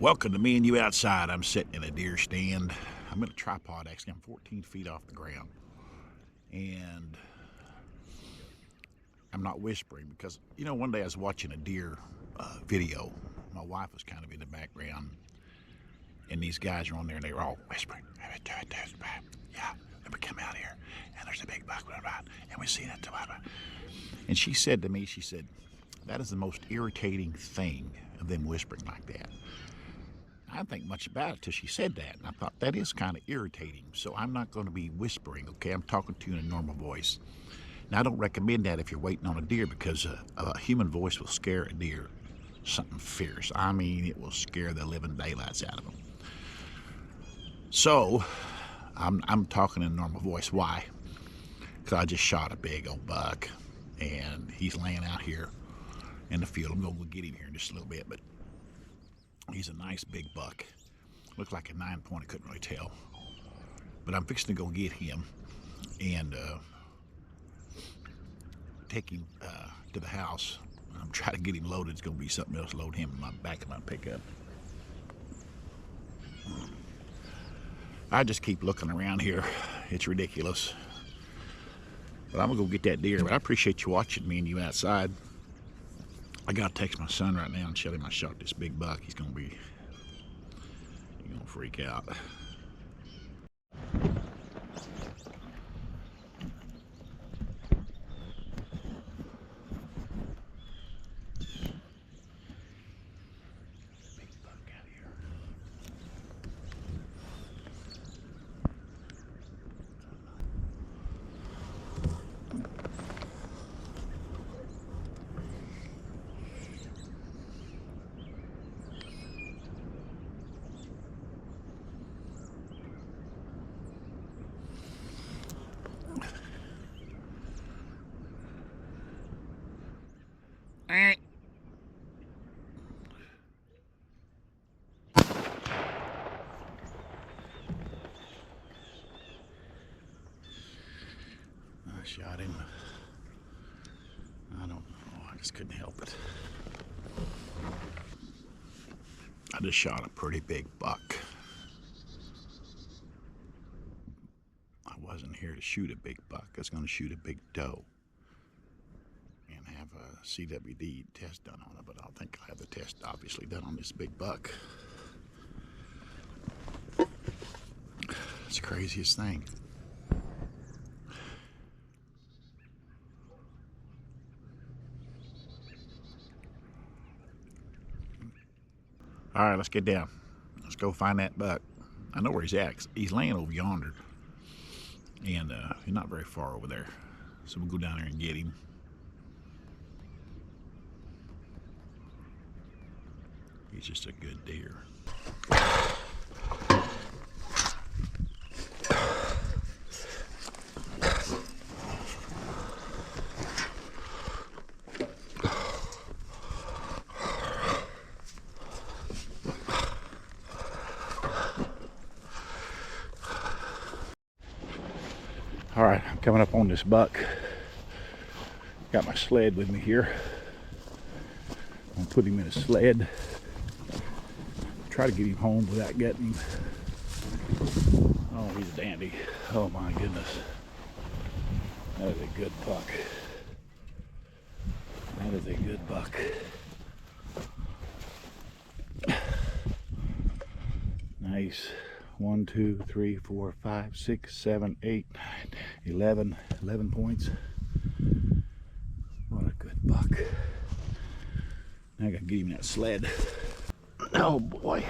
Welcome to Me and You Outside. I'm sitting in a deer stand. I'm in a tripod, actually. I'm 14 feet off the ground. And I'm not whispering because, one day I was watching a deer video. My wife was kind of in the background. And these guys are on there and they were all whispering. Yeah, let me come out here. And there's a big buck. And we see that. And she said to me, that is the most irritating thing of them whispering like that. I didn't think much about it till she said that, and I thought that is kind of irritating. So I'm not going to be whispering, okay? I'm talking to you in a normal voice. Now, I don't recommend that if you're waiting on a deer because a human voice will scare a deer something fierce. I mean, it will scare the living daylights out of them. So I'm talking in a normal voice. Why? Because I just shot a big old buck, and he's laying out here in the field. I'm going to go get him here in just a little bit, but he's a nice big buck. Looked like a 9-point, I couldn't really tell. But I'm fixing to go get him and take him to the house. I'm trying to get him loaded. It's going to be something else. Load him in my back of my pickup. I just keep looking around here. It's ridiculous. But I'm going to go get that deer. But I appreciate you watching Me and You Outside. I gotta text my son right now and tell him I shot this big buck. He's gonna freak out. Big buck out here. I shot him. I don't know. I just couldn't help it. I just shot a pretty big buck. I wasn't here to shoot a big buck. I was going to shoot a big doe and have a CWD test done on it, but I don't think I'll have the test obviously done on this big buck. It's the craziest thing. All right, let's get down. Let's go find that buck. I know where he's at. He's laying over yonder. And he's not very far over there. So we'll go down there and get him. He's just a good deer. All right, I'm coming up on this buck. Got my sled with me here. I'm gonna put him in a sled. Try to get him home without getting him. Oh, he's a dandy. Oh my goodness. That is a good buck. That is a good buck. Nice. 1, 2, 3, 4, 5, 6, 7, 8, 9, 11 points. What a good buck. Now I gotta get him that sled. Oh boy.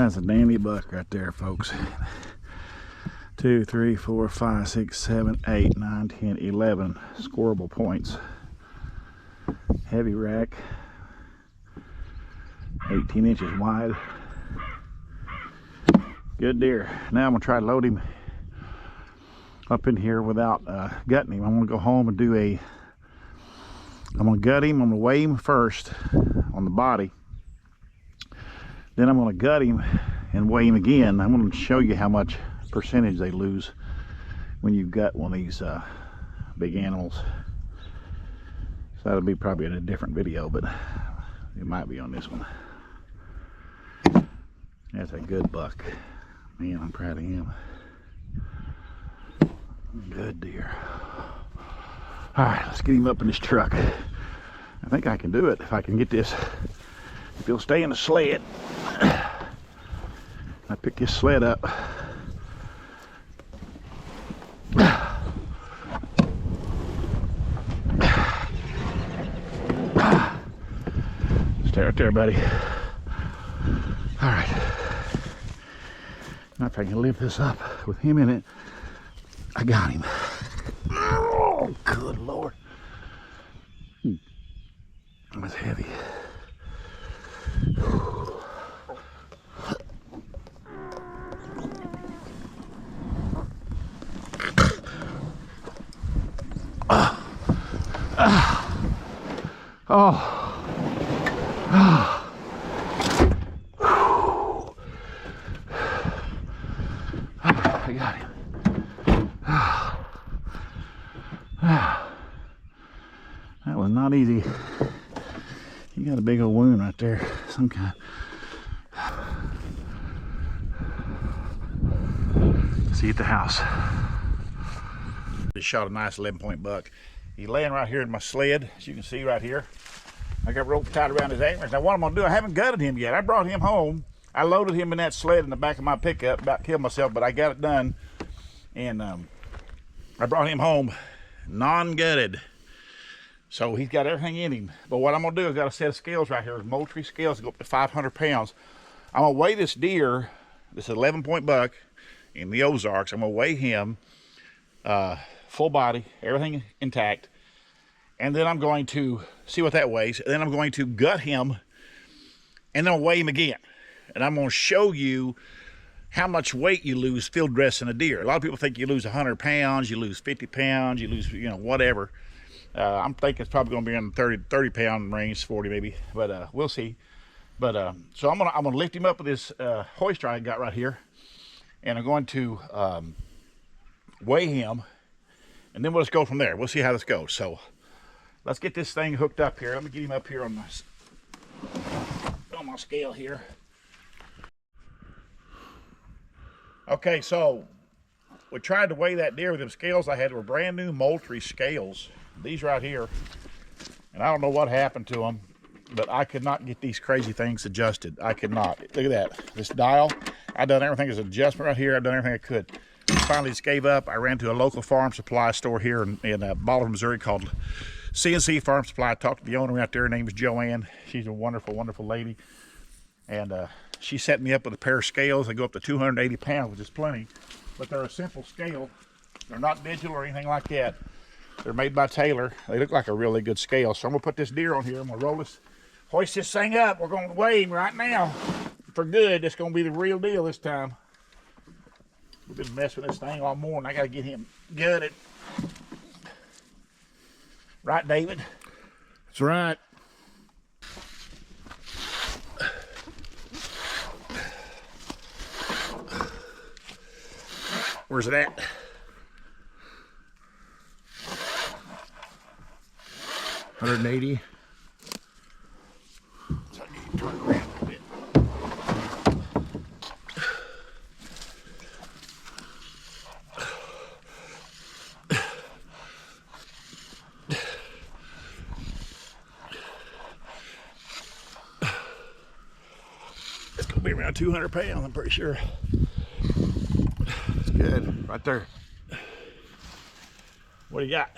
That's a dandy buck right there, folks. 2, 3, 4, 5, 6, 7, 8, 9, 10, 11 scoreable points. Heavy rack, 18 inches wide. Good deer. Now I'm gonna try to load him up in here without gutting him. I'm gonna go home and I'm gonna gut him. I'm gonna weigh him first on the body. Then I'm gonna gut him and weigh him again. I'm gonna show you how much percentage they lose when you gut one of these big animals. So that'll be probably in a different video, but it might be on this one. That's a good buck. Man, I'm proud of him. Good deer. All right, let's get him up in this truck. I think I can do it if I can get this. If he'll stay in the sled. I pick this sled up. Stay right there, buddy. All right. Now if I can lift this up with him in it, I got him. Oh, good Lord. That's heavy. I got him. That was not easy. You got a big old wound right there, some kind. See you at the house. Just shot a nice 11-point buck. He's laying right here in my sled, as you can see right here. I got rope tied around his antlers. Now what I'm gonna do, I haven't gutted him yet. I brought him home. I loaded him in that sled in the back of my pickup, about killed myself, but I got it done. And I brought him home non-gutted. So he's got everything in him. But what I'm gonna do, I've got a set of scales right here, Moultrie scales that go up to 500 pounds. I'm gonna weigh this deer, this 11-point buck in the Ozarks. I'm gonna weigh him, full body, everything intact. And then I'm going to see what that weighs. And then I'm going to gut him and then I'll weigh him again. And I'm gonna show you how much weight you lose field dressing a deer. A lot of people think you lose 100 pounds, you lose 50 pounds, you lose, you know, whatever. I'm thinking it's probably going to be in the 30 pound range, 40 maybe, but we'll see. But so I'm gonna lift him up with this hoister I got right here, and I'm going to weigh him, and then we'll just go from there. We'll see how this goes. So let's get this thing hooked up here. Let me get him up here on my scale here. Okay, so we tried to weigh that deer with them scales I had. Were brand new Moultrie scales. These right here. And I don't know what happened to them, but I could not get these crazy things adjusted. I could not. Look at that. This dial, I done everything as an adjustment right here. I done everything I could. Finally just gave up. I ran to a local farm supply store here in Bolivar, Missouri called CNC Farm Supply. I talked to the owner out there. Her name is Joanne. She's a wonderful, wonderful lady. And she set me up with a pair of scales. They go up to 280 pounds, which is plenty. But they're a simple scale. They're not digital or anything like that. They're made by Taylor. They look like a really good scale. So I'm gonna put this deer on here. I'm gonna roll this, hoist this thing up. We're gonna weigh him right now for good. It's gonna be the real deal this time. We've been messing with this thing all morning. I gotta get him gutted. Right, David? That's right. Where's it at? $180. So I need to turn around a bit. It's gonna be around 200 pounds, I'm pretty sure. Good. Right there. What do you got?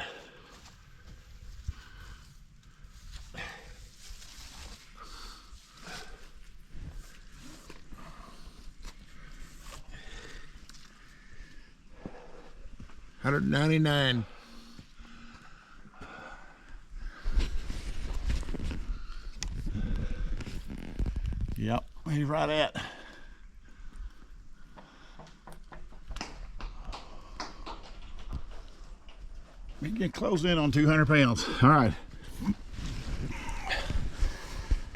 199. Yep, he's right at. We get close in on 200 pounds. All right.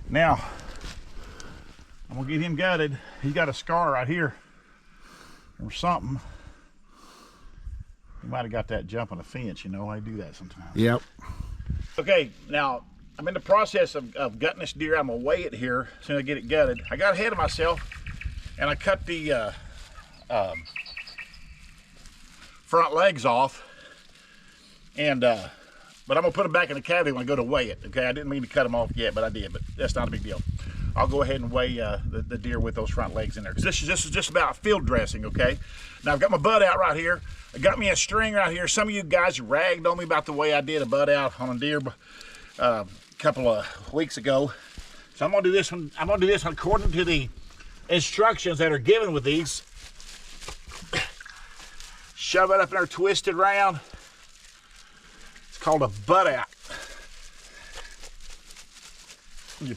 Now, I'm gonna get him gutted. He's got a scar right here or something. He might have got that jump on a fence, you know, I do that sometimes. Yep. Okay, now I'm in the process of gutting this deer. I'm gonna weigh it here as soon as I get it gutted. I got ahead of myself and I cut the front legs off. And but I'm gonna put them back in the cavity when I go to weigh it. Okay, I didn't mean to cut them off yet, but I did. But that's not a big deal. I'll go ahead and weigh the deer with those front legs in there, because this is just about field dressing. Okay, now I've got my butt out right here. I got me a string right here. Some of you guys ragged on me about the way I did a butt out on a deer a couple of weeks ago. So I'm gonna do this one. I'm gonna do this one according to the instructions that are given with these. Shove it up in there, twist it around. It's called a butt out. You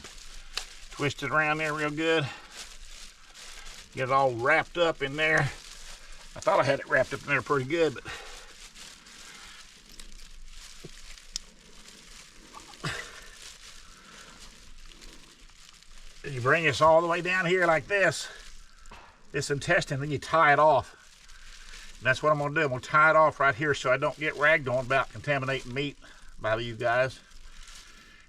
twist it around there real good. Get it all wrapped up in there. I thought I had it wrapped up in there pretty good, but you bring this all the way down here like this intestine, then you tie it off. And that's what I'm gonna do. I'm gonna tie it off right here so I don't get ragged on about contaminating meat by you guys.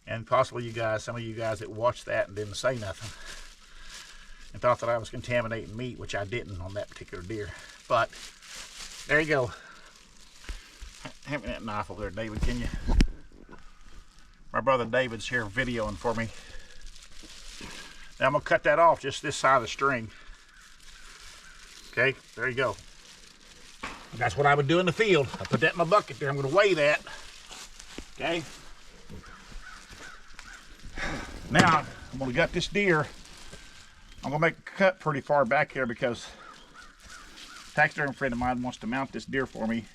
And possibly you guys, some of you guys that watched that and didn't say nothing and thought that I was contaminating meat, which I didn't on that particular deer. But there you go. Hand me that knife over there, David, can you? My brother David's here videoing for me. Now I'm gonna cut that off just this side of the string. Okay, there you go. That's what I would do in the field. I put that in my bucket there. I'm gonna weigh that. Okay. Now, I'm gonna gut this deer. I'm gonna make a cut pretty far back here because a taxidermy friend of mine wants to mount this deer for me.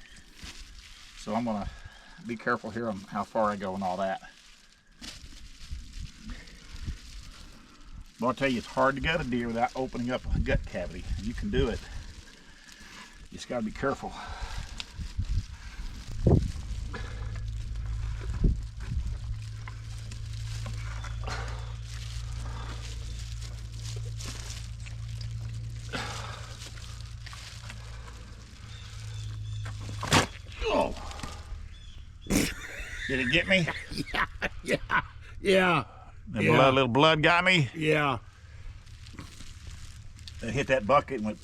So I'm gonna be careful here on how far I go and all that. But I'll tell you, it's hard to gut a deer without opening up a gut cavity. You can do it. You just gotta be careful. Oh. Did it get me? Yeah. The little blood got me? Yeah. It hit that bucket and went.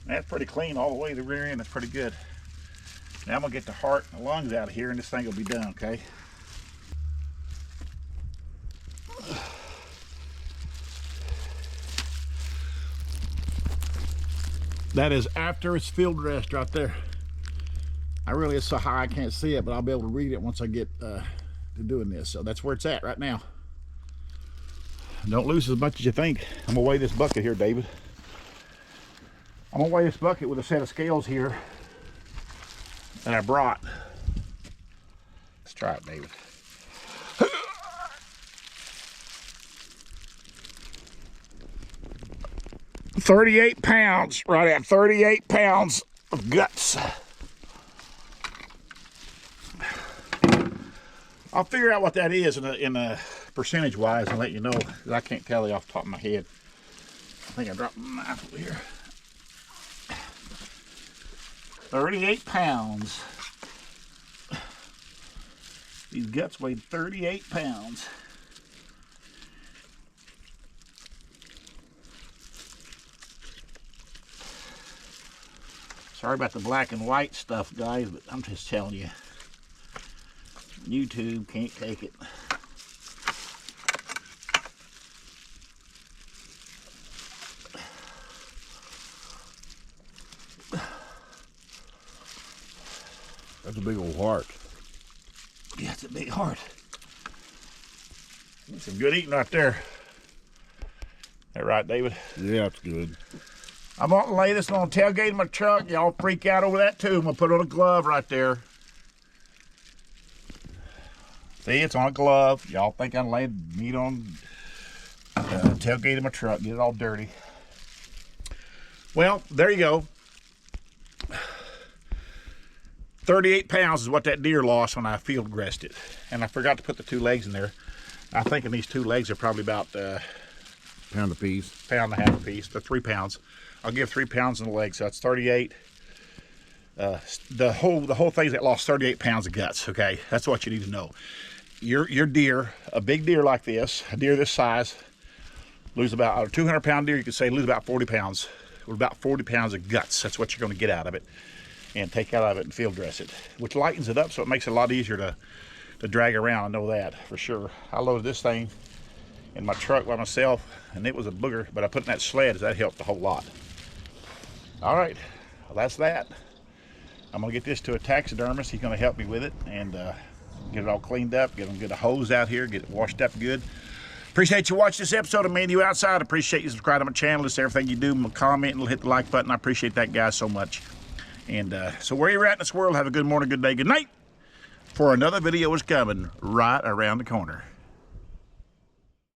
That's pretty clean all the way to the rear end. That's pretty good. Now I'm gonna get the heart and the lungs out of here and this thing will be done, okay? That is after it's field dressed right there. It's so high I can't see it, but I'll be able to read it once I get to doing this. So that's where it's at right now. Don't lose as much as you think. I'm gonna weigh this bucket here, David. I'm gonna weigh this bucket with a set of scales here that I brought. Let's try it, David. $38 pounds, right at 38 pounds of guts. I'll figure out what that is in a percentage wise and let you know, because I can't tell you off the top of my head. I think I dropped my knife over here. 38 pounds. These guts weighed 38 pounds. Sorry about the black and white stuff, guys, but I'm just telling you. YouTube can't take it. That's a big old heart. Yeah, it's a big heart. That's some good eating right there. That right, David? Yeah, it's good. I'm going to lay this on the tailgate of my truck. Y'all freak out over that too. I'm going to put on a glove right there. See, it's on a glove. Y'all think I'm laying meat on the tailgate of my truck. Get it all dirty. Well, there you go. 38 pounds is what that deer lost when I field dressed it. And I forgot to put the 2 legs in there. I think these 2 legs are probably about Pound a piece. pound and a half a piece. They're 3 pounds. I'll give 3 pounds in the leg, so that's 38. The whole thing's that lost 38 pounds of guts. Okay, that's what you need to know. Your deer, a big deer like this, a deer this size, lose about a 200-pound deer. You could say lose about 40 pounds, with about 40 pounds of guts. That's what you're going to get out of it, and take out of it and field dress it, which lightens it up, so it makes it a lot easier to drag around. I know that for sure. I loaded this thing in my truck by myself, and it was a booger, but I put it in that sled. That helped a whole lot. All right, well, that's that. I'm gonna get this to a taxidermist. He's gonna help me with it and get it all cleaned up, get a hose out here, get it washed up good. Appreciate you watching this episode of Me and You Outside. Appreciate you subscribing to my channel. Just everything you do, comment and hit the like button. I appreciate that, guys, so much. And so where you're at in this world, have a good morning, good day, good night. For another video is coming right around the corner.